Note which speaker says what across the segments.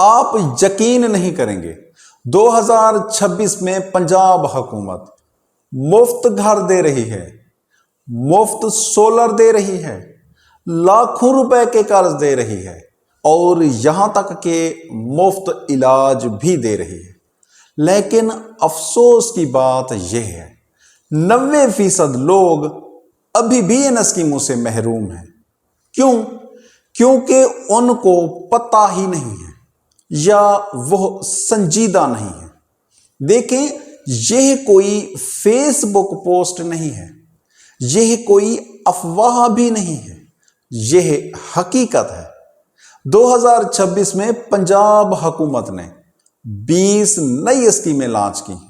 Speaker 1: آپ یقین نہیں کریں گے 2026 میں پنجاب حکومت مفت گھر دے رہی ہے، مفت سولر دے رہی ہے، لاکھوں روپے کے قرض دے رہی ہے اور یہاں تک کہ مفت علاج بھی دے رہی ہے۔ لیکن افسوس کی بات یہ ہے 90% لوگ ابھی بھی ان اسکیموں سے محروم ہیں۔ کیوں؟ کیونکہ ان کو پتہ ہی نہیں ہے یا وہ سنجیدہ نہیں ہے۔ دیکھیں، یہ کوئی فیس بک پوسٹ نہیں ہے، یہ کوئی افواہ بھی نہیں ہے، یہ حقیقت ہے۔ 2026 میں پنجاب حکومت نے 20 نئی اسکیمیں لانچ کی ہیں۔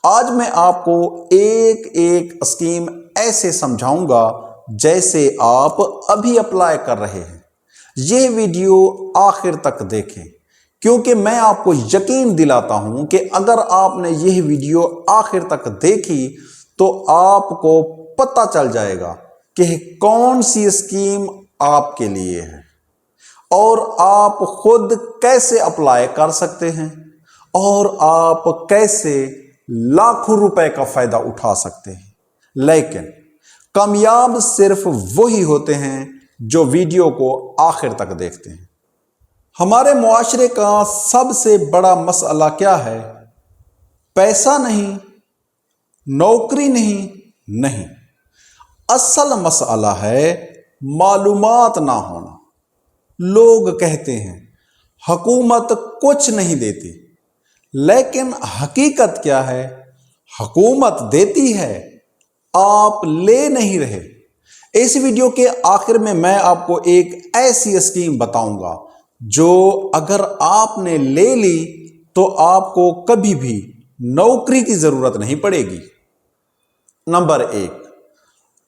Speaker 1: آج میں آپ کو ایک ایک اسکیم ایسے سمجھاؤں گا جیسے آپ ابھی اپلائی کر رہے ہیں۔ یہ ویڈیو آخر تک دیکھیں، کیونکہ میں آپ کو یقین دلاتا ہوں کہ اگر آپ نے یہ ویڈیو آخر تک دیکھی تو آپ کو پتہ چل جائے گا کہ کون سی اسکیم آپ کے لیے ہے اور آپ خود کیسے اپلائی کر سکتے ہیں اور آپ کیسے لاکھوں روپے کا فائدہ اٹھا سکتے ہیں۔ لیکن کامیاب صرف وہی ہوتے ہیں جو ویڈیو کو آخر تک دیکھتے ہیں۔ ہمارے معاشرے کا سب سے بڑا مسئلہ کیا ہے؟ پیسہ نہیں، نوکری نہیں، اصل مسئلہ ہے معلومات نہ ہونا۔ لوگ کہتے ہیں حکومت کچھ نہیں دیتی، لیکن حقیقت کیا ہے؟ حکومت دیتی ہے، آپ لے نہیں رہے۔ اس ویڈیو کے آخر میں آپ کو ایک ایسی اسکیم بتاؤں گا جو اگر آپ نے لے لی تو آپ کو کبھی بھی نوکری کی ضرورت نہیں پڑے گی۔ نمبر 1،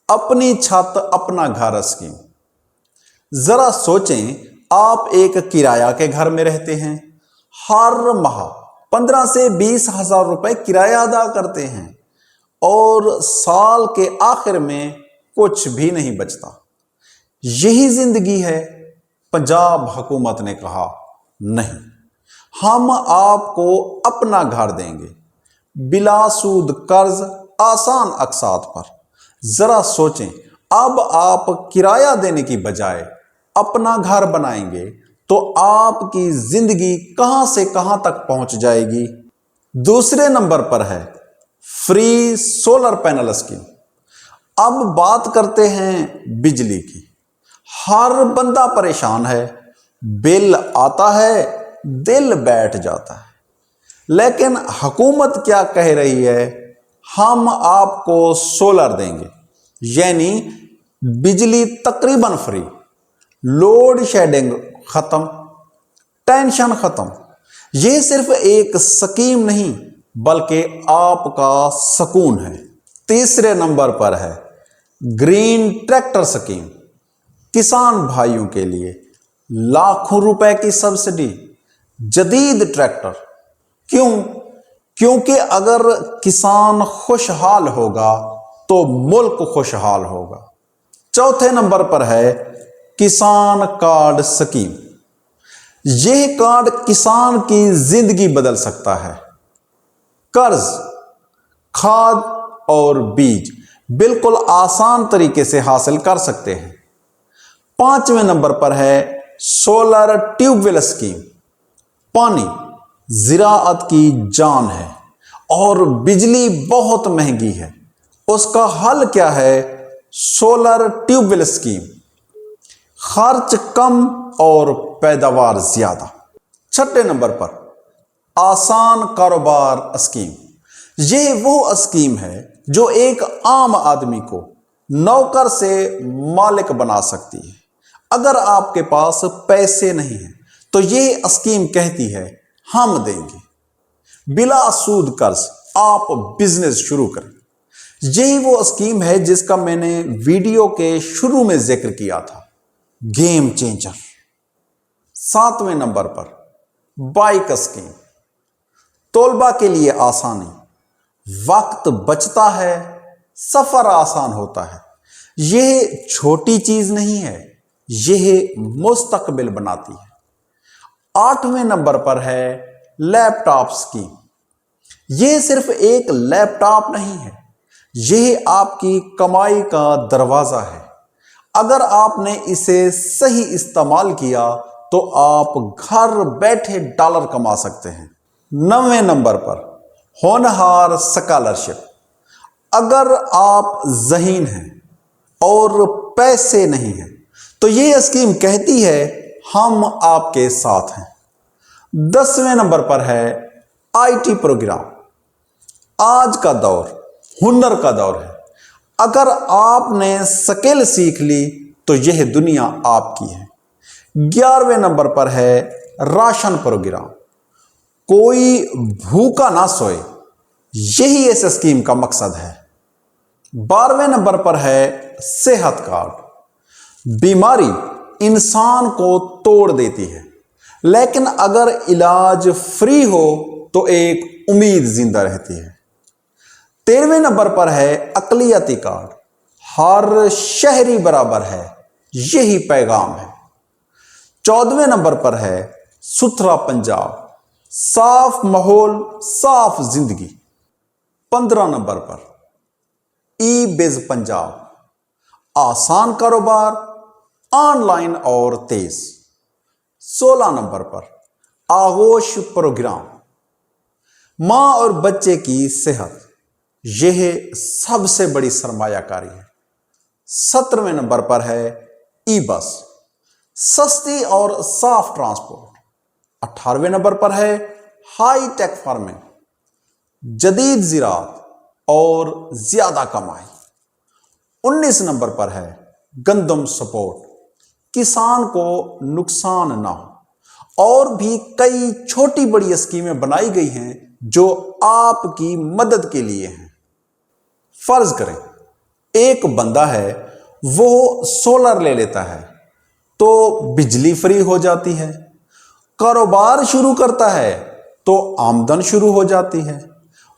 Speaker 1: اپنی چھت اپنا گھر اسکیم۔ ذرا سوچیں، آپ ایک کرایہ کے گھر میں رہتے ہیں، ہر ماہ 15 سے 20 ہزار روپے کرایہ ادا کرتے ہیں اور سال کے آخر میں کچھ بھی نہیں بچتا۔ یہی زندگی ہے۔ پنجاب حکومت نے کہا نہیں، ہم آپ کو اپنا گھر دیں گے، بلا سود قرض، آسان اقساط پر۔ ذرا سوچیں، اب آپ کرایہ دینے کی بجائے اپنا گھر بنائیں گے تو آپ کی زندگی کہاں سے کہاں تک پہنچ جائے گی۔ دوسرے نمبر پر ہے فری سولر پینل اسکیم۔ اب بات کرتے ہیں بجلی کی۔ ہر بندہ پریشان ہے، بل آتا ہے، دل بیٹھ جاتا ہے۔ لیکن حکومت کیا کہہ رہی ہے؟ ہم آپ کو سولر دیں گے، یعنی بجلی تقریباً فری، لوڈ شیڈنگ ختم، ٹینشن ختم۔ یہ صرف ایک اسکیم نہیں بلکہ آپ کا سکون ہے۔ تیسرے نمبر پر ہے گرین ٹریکٹر اسکیم۔ کسان بھائیوں کے لیے لاکھوں روپے کی سبسڈی، جدید ٹریکٹر۔ کیوں؟ کیونکہ اگر کسان خوشحال ہوگا تو ملک خوشحال ہوگا۔ چوتھے نمبر پر ہے کسان کارڈ اسکیم۔ یہ کارڈ کسان کی زندگی بدل سکتا ہے۔ قرض، کھاد اور بیج بالکل آسان طریقے سے حاصل کر سکتے ہیں۔ پانچویں نمبر پر ہے سولر ٹیوب ویل اسکیم۔ پانی زراعت کی جان ہے اور بجلی بہت مہنگی ہے۔ اس کا حل کیا ہے؟ Solar tube well scheme. خرچ کم اور پیداوار زیادہ۔ چھٹے نمبر پر آسان کاروبار اسکیم۔ یہ وہ اسکیم ہے جو ایک عام آدمی کو نوکر سے مالک بنا سکتی ہے۔ اگر آپ کے پاس پیسے نہیں ہیں تو یہ اسکیم کہتی ہے ہم دیں گے، بلا سود قرض آپ بزنس شروع کریں۔ یہی وہ اسکیم ہے جس کا میں نے ویڈیو کے شروع میں ذکر کیا تھا، گیم چینجر۔ 7ویں نمبر پر بائک اسکیم۔ طلباء کے لیے آسانی، وقت بچتا ہے، سفر آسان ہوتا ہے۔ یہ چھوٹی چیز نہیں ہے، یہ مستقبل بناتی ہے۔ 8वें नंबर पर है लैप टॉप स्कीम। यह सिर्फ एक लैपटॉप नहीं है, यह आपकी कमाई का दरवाजा है। अगर आपने इसे सही इस्तेमाल किया तो आप घर बैठे डॉलर कमा सकते हैं। 9वें नंबर पर होनहार स्कॉलरशिप। अगर आप ज़हीन हैं और पैसे नहीं हैं तो ये स्कीम कहती है हम आपके साथ हैं। 10वें नंबर पर है आईटी प्रोग्राम। आज का दौर हुनर का दौर है। अगर आपने स्किल सीख ली तो यह दुनिया आपकी है। 11वें नंबर पर है राशन प्रोग्राम। कोई भूखा ना सोए, यही इस स्कीम का मकसद है। 12वें नंबर पर है सेहत कार्ड। बीमारी इंसान को तोड़ देती है, लेकिन अगर इलाज फ्री हो तो एक उम्मीद जिंदा रहती है। 13वें नंबर पर है अक़लियती कार्ड। हर शहरी बराबर है, यही पैगाम है। 14वें नंबर पर है सुथरा पंजाब। साफ माहौल, साफ जिंदगी। 15 नंबर पर ई बिज पंजाब। आसान कारोबार, ऑनलाइन और तेज। 16 नंबर पर आगोश प्रोग्राम। मां और बच्चे की सेहत, यह सबसे बड़ी सरमायाकारी है। 17वें नंबर पर है ई बस। सस्ती और साफ ट्रांसपोर्ट। 18वें नंबर पर है हाई टेक फार्मिंग। जदीद ज़राअत और ज्यादा कमाई। 19 नंबर पर है गंदम सपोर्ट। किसान को नुकसान ना हो। और भी कई छोटी बड़ी स्कीमें बनाई गई हैं जो आपकी मदद के लिए हैं। फर्ज करें एक बंदा है, वो सोलर ले लेता है तो बिजली फ्री हो जाती है। कारोबार शुरू करता है तो आमदन शुरू हो जाती है।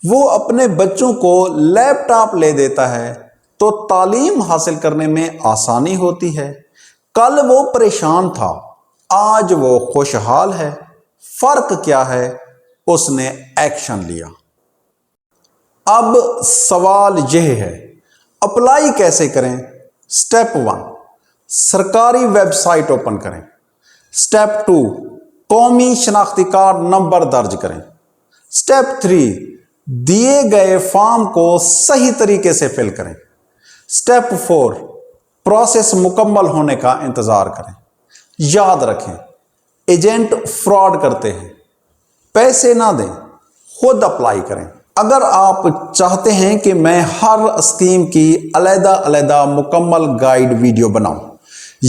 Speaker 1: वो अपने बच्चों को लैपटॉप ले देता है तो तालीम हासिल करने में आसानी होती है। कल वो परेशान था, आज वो खुशहाल है। फर्क क्या है? उसने एक्शन लिया। अब सवाल यह है, अप्लाई कैसे करें? स्टेप 1, सरकारी वेबसाइट ओपन करें। स्टेप 2, कौमी शनाख्ती कार्ड नंबर दर्ज करें। स्टेप 3, दिए गए फॉर्म को सही तरीके से फिल करें। स्टेप 4, प्रोसेस मुकम्मल होने का इंतजार करें। याद रखें, एजेंट फ्रॉड करते हैं। पैसे ना दें, खुद अप्लाई करें। अगर आप चाहते हैं कि मैं हर स्कीम की अलग-अलग मुकम्मल गाइड वीडियो बनाऊं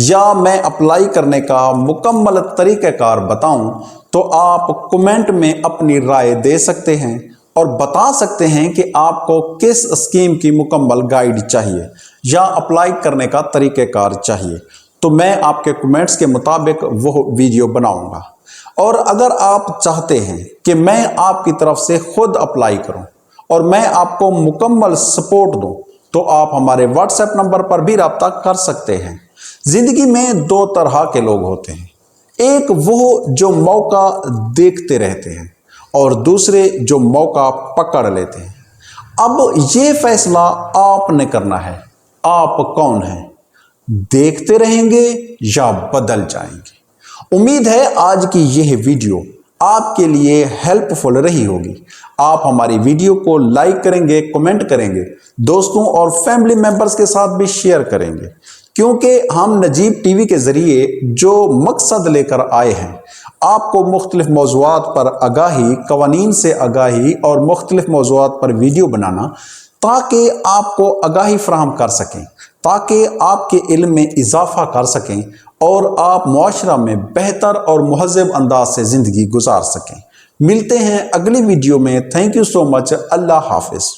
Speaker 1: या मैं अप्लाई करने का मुकम्मल तरीक़ाकार बताऊं, तो आप कमेंट में अपनी राय दे सकते हैं और बता सकते हैं कि आपको किस स्कीम की मुकम्मल गाइड चाहिए या अप्लाई करने का तरीक़ाकार चाहिए, तो मैं आपके कमेंट्स के मुताबिक वो वीडियो बनाऊंगा। और अगर आप चाहते हैं कि मैं आपकी तरफ से खुद अप्लाई करूं और मैं आपको मुकम्मल सपोर्ट दूं, तो आप हमारे व्हाट्सएप नंबर पर भी रब्ता कर सकते हैं। जिंदगी में 2 तरह के लोग होते हैं, एक वो जो मौका देखते रहते हैं और दूसरे जो मौका पकड़ लेते हैं। अब ये फैसला आपने करना है, आप कौन हैं? देखते रहेंगे या बदल जाएंगे? उम्मीद है आज की यह वीडियो आपके लिए हेल्पफुल रही होगी। आप हमारी वीडियो को लाइक करेंगे, कमेंट करेंगे, दोस्तों और फैमिली मेंबर्स के साथ भी शेयर करेंगे, क्योंकि हम नजीब टीवी के ज़रिए जो मकसद लेकर आए हैं, आपको मुख्तलिफ मौज़ूआत पर आगाही, कवानीन से आगाही और मुख्तलिफ मौज़ूआत पर वीडियो बनाना, ताकि आपको आगाही फराहम कर सकें, ताकि आपके इल्म में इजाफा कर सकें और आप मुआशरा में बेहतर और मुहज़्ज़ब अंदाज से ज़िंदगी गुजार सकें। मिलते हैं अगली वीडियो में। Thank you so much. अल्लाह हाफिज़।